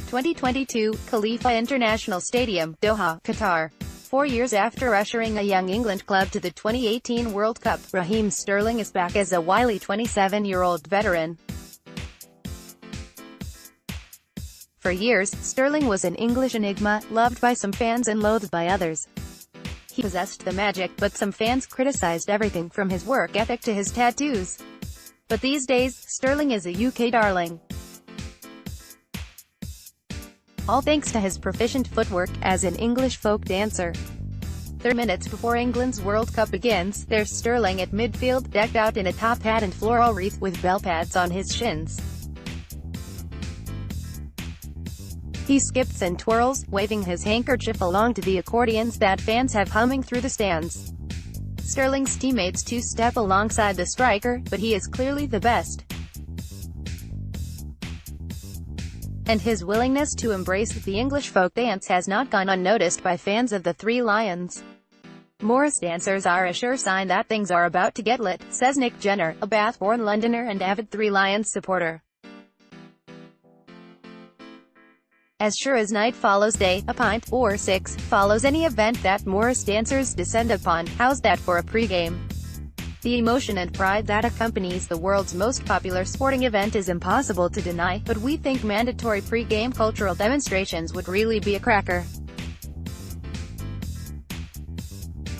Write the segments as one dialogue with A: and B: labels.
A: 2022, Khalifa International Stadium, Doha, Qatar. 4 years after ushering a young England club to the 2018 World Cup, Raheem Sterling is back as a wily 27-year-old veteran. For years, Sterling was an English enigma, loved by some fans and loathed by others. He possessed the magic, but some fans criticized everything from his work ethic to his tattoos. But these days, Sterling is a UK darling. All thanks to his proficient footwork as an English folk dancer. 3 minutes before England's World Cup begins, there's Sterling at midfield, decked out in a top hat and floral wreath with bell pads on his shins. He skips and twirls, waving his handkerchief along to the accordions that fans have humming through the stands. Sterling's teammates two-step alongside the striker, but he is clearly the best. And his willingness to embrace the English folk dance has not gone unnoticed by fans of the Three Lions. Morris dancers are a sure sign that things are about to get lit, says Nick Jenner, a Bath-born Londoner and avid Three Lions supporter. As sure as night follows day, a pint, or 6, follows any event that Morris dancers descend upon. How's that for a pregame? The emotion and pride that accompanies the world's most popular sporting event is impossible to deny, but we think mandatory pre-game cultural demonstrations would really be a cracker.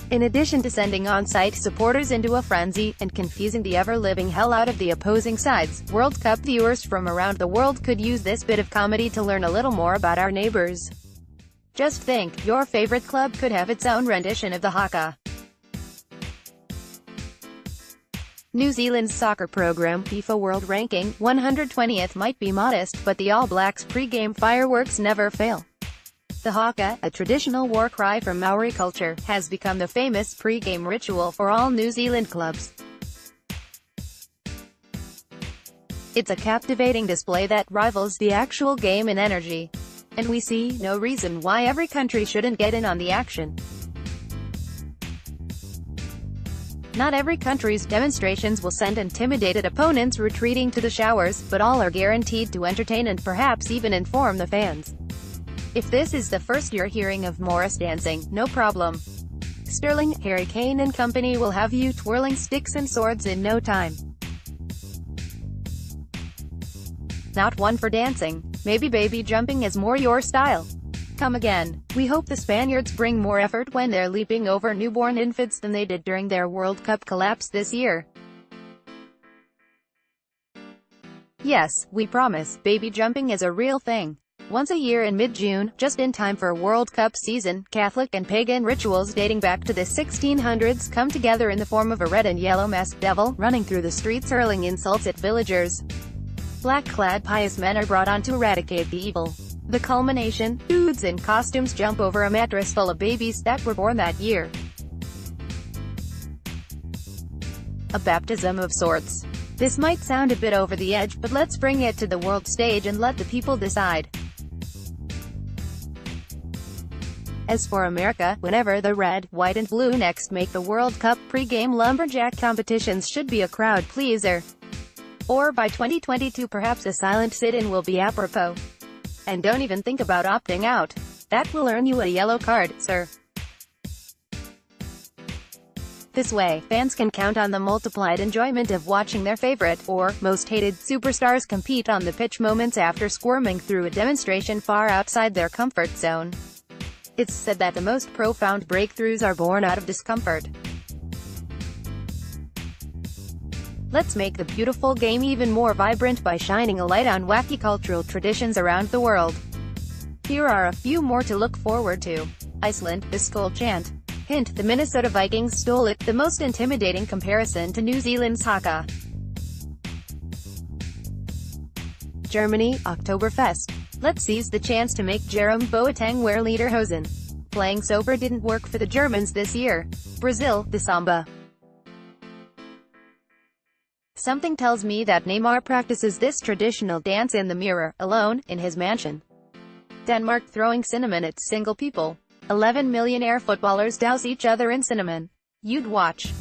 A: In addition to sending on-site supporters into a frenzy, and confusing the ever-living hell out of the opposing sides, World Cup viewers from around the world could use this bit of comedy to learn a little more about our neighbors. Just think, your favorite club could have its own rendition of the haka. New Zealand's soccer program, FIFA World Ranking 120th, might be modest, but the All Blacks pre-game fireworks never fail. The haka, a traditional war cry from Maori culture, has become the famous pre-game ritual for all New Zealand clubs. It's a captivating display that rivals the actual game in energy. And we see no reason why every country shouldn't get in on the action. Not every country's demonstrations will send intimidated opponents retreating to the showers, but all are guaranteed to entertain and perhaps even inform the fans. If this is the first you're hearing of Morris dancing, no problem. Sterling, Harry Kane and company will have you twirling sticks and swords in no time. Not one for dancing. Maybe baby jumping is more your style. Come again. We hope the Spaniards bring more effort when they're leaping over newborn infants than they did during their World Cup collapse this year. Yes, we promise, baby jumping is a real thing. Once a year in mid-June, just in time for World Cup season, Catholic and pagan rituals dating back to the 1600s come together in the form of a red and yellow masked devil, running through the streets hurling insults at villagers. Black-clad pious men are brought on to eradicate the evil. The culmination, dudes in costumes jump over a mattress full of babies that were born that year. A baptism of sorts. This might sound a bit over the edge, but let's bring it to the world stage and let the people decide. As for America, whenever the red, white and blue next make the World Cup, pre-game lumberjack competitions should be a crowd pleaser. Or by 2022 perhaps a silent sit-in will be apropos. And don't even think about opting out. That will earn you a yellow card, sir. This way, fans can count on the multiplied enjoyment of watching their favorite, or most hated, superstars compete on the pitch moments after squirming through a demonstration far outside their comfort zone. It's said that the most profound breakthroughs are born out of discomfort. Let's make the beautiful game even more vibrant by shining a light on wacky cultural traditions around the world. Here are a few more to look forward to. Iceland, the skull chant. Hint, the Minnesota Vikings stole it, the most intimidating comparison to New Zealand's haka. Germany, Oktoberfest. Let's seize the chance to make Jerome Boateng wear Lederhosen. Playing sober didn't work for the Germans this year. Brazil, the samba. Something tells me that Neymar practices this traditional dance in the mirror, alone, in his mansion. Denmark throwing cinnamon at single people. 11 millionaire footballers douse each other in cinnamon. You'd watch.